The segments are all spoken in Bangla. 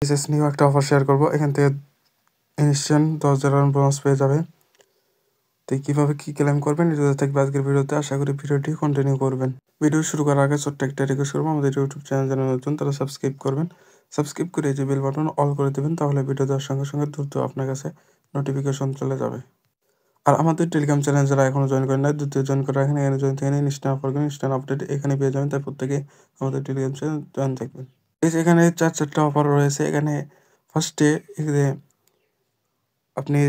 বিশেষ নিউ একটা অফার শেয়ার করবো। এখান থেকে ইনস্ট্যান্ট 10,000 বোনাস পেয়ে যাবে। তো কীভাবে কী ক্লেম করবেন এটা থাকবে আজকের ভিডিওতে। আশা করি ভিডিওটি কন্টিনিউ করবেন। ভিডিও শুরু করার আগে ছোট্ট একটা রিকোয়েস্ট করবো, আমাদের ইউটিউব চ্যানেল যারা নতুন তারা সাবস্ক্রাইব করবেন। সাবস্ক্রাইব করে যে বেল বাটন অল করে দেবেন, তাহলে ভিডিও দেওয়ার সঙ্গে সঙ্গে দ্রুত আপনার কাছে নোটিফিকেশন চলে যাবে। আর আমাদের টেলিগ্রাম চ্যানেল যারা এখনও জয়েন করেন না, দ্রুত জয়েন করে রাখেন। এখানে জয়েন থেকে ইনস্ট্যান্ট অফার করেন, ইনস্ট্যান্ট আপডেট এখানে পেয়ে যাবেন। তাই প্রত্যেকে আমাদের টেলিগ্রাম চ্যানেল জয়েন থাকবেন। এই যে এখানে চারটা অফার রয়েছে। এখানে ফার্স্টে আপনি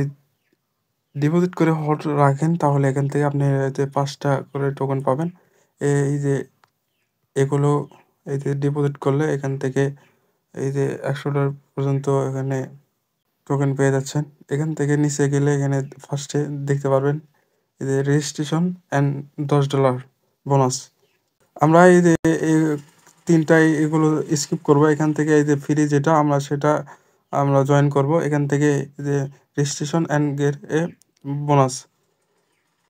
ডিপোজিট করে হট রাখেন, তাহলে এখান থেকে আপনি যে 5টা করে টোকেন পাবেন। এই যে এগুলো এই যে ডিপোজিট করলে এখান থেকে এই যে $100 পর্যন্ত এখানে টোকেন পেয়ে যাচ্ছেন। এখান থেকে নিচে গেলে এখানে ফার্স্টে দেখতে পারবেন এই যে রেজিস্ট্রেশন অ্যান্ড $10 বোনাস। আমরা এই যে এই তিনটাই এগুলো স্কিপ করব। এখান থেকে এই যে ফ্রি যেটা সেটা আমরা জয়েন করব। এখান থেকে যে registration and get A bonus,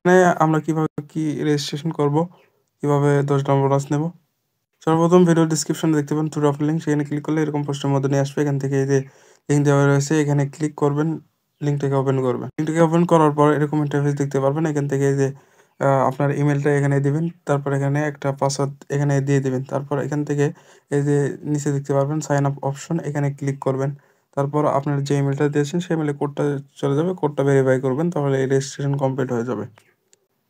মানে আমরা কিভাবে কি রেজিস্ট্রেশন করব, কিভাবে $10 বোনাস নেব। সর্বপ্রথম ভিডিও ডিসক্রিপশনে দেখতে পাবেন ট্যুর অফ লিঙ্ক, সেখানে ক্লিক করলে এরকম পোস্টের মধ্যে নিয়ে আসবে। এখান থেকে এই যে লিঙ্ক দেওয়া রয়েছে এখানে ক্লিক করবেন, লিঙ্কটাকে ওপেন করবেন। লিঙ্কটাকে ওপেন করার পর এরকম ইন্টারফেস দেখতে পারবেন। এখান থেকে এই যে আপনার ইমেলটা এখানে দিবেন, তারপর এখানে একটা পাসওয়ার্ড এখানে দিয়ে দিবেন। তারপর এখান থেকে এই যে নিচে দেখতে পারবেন সাইন আপ অপশন, এখানে ক্লিক করবেন। তারপর আপনার যে ইমেলটা দিয়েছেন সেই ইমেলে কোডটা চলে যাবে, কোডটা ভেরিফাই করবেন, তাহলে এই রেজিস্ট্রেশন কমপ্লিট হয়ে যাবে।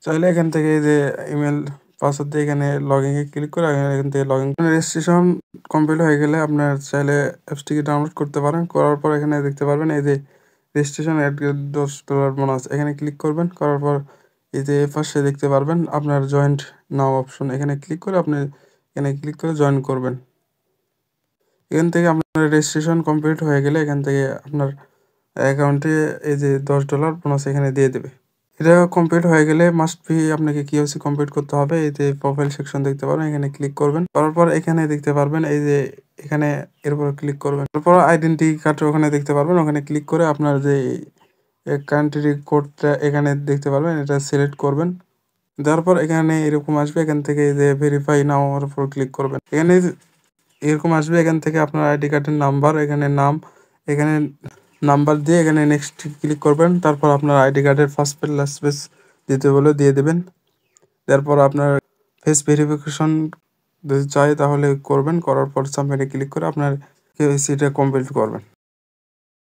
চাইলে এখান থেকে এই যে ইমেল পাসওয়ার্ড দিয়ে এখানে লগইনে ক্লিক করে এখান থেকে লগইন রেজিস্ট্রেশন কমপ্লিট হয়ে গেলে আপনার চাইলে অ্যাপসটিকে ডাউনলোড করতে পারেন। করার পর এখানে দেখতে পারবেন এই যে রেজিস্ট্রেশন অ্যাড $10 বোনাস, এখানে ক্লিক করবেন। করার পর এই যে পাশে দেখতে পারবেন আপনার জয়েন্ট নাও অপশন, এখানে ক্লিক করে আপনি এখানে ক্লিক করে জয়েন করবেন। এখান থেকে আপনার রেজিস্ট্রেশন কমপ্লিট হয়ে গেলে এখান থেকে আপনার অ্যাকাউন্টে এই যে $10 বোনাস এখানে দিয়ে দেবে। এটা কমপ্লিট হয়ে গেলে মাস্ট বি আপনাকে কিওসি কমপ্লিট করতে হবে। এই যে প্রোফাইল সেকশন দেখতে পারবেন, এখানে ক্লিক করবেন। করার পর এখানে দেখতে পারবেন এই যে এখানে এর উপর ক্লিক করবেন। তারপর আইডেন্টি কার্ড ওখানে দেখতে পারবেন, ওখানে ক্লিক করে আপনার যে কান্ট্রি কোডটা এখানে দেখতে পারবেন, এটা সিলেক্ট করবেন। দেওয়ার পর এখানে এরকম আসবে, এখান থেকে এই যে ভেরিফাই নাও এর উপর ক্লিক করবেন। এখানে এরকম আসবে, এখান থেকে আপনার আইডি কার্ডের নাম্বার, এখানে নাম, এখানে নাম্বার দিয়ে এখানে নেক্সট ক্লিক করবেন। তারপর আপনার আইডি কার্ডের ফার্স্ট পেজ লাস্ট পেজ দিতে বলে দিয়ে দেবেন। তারপর আপনার ফেস ভেরিফিকেশন যদি চাই তাহলে করবেন। করার পর সাবমিটে ক্লিক করে আপনার কেওয়াইসিটা কমপ্লিট করবেন।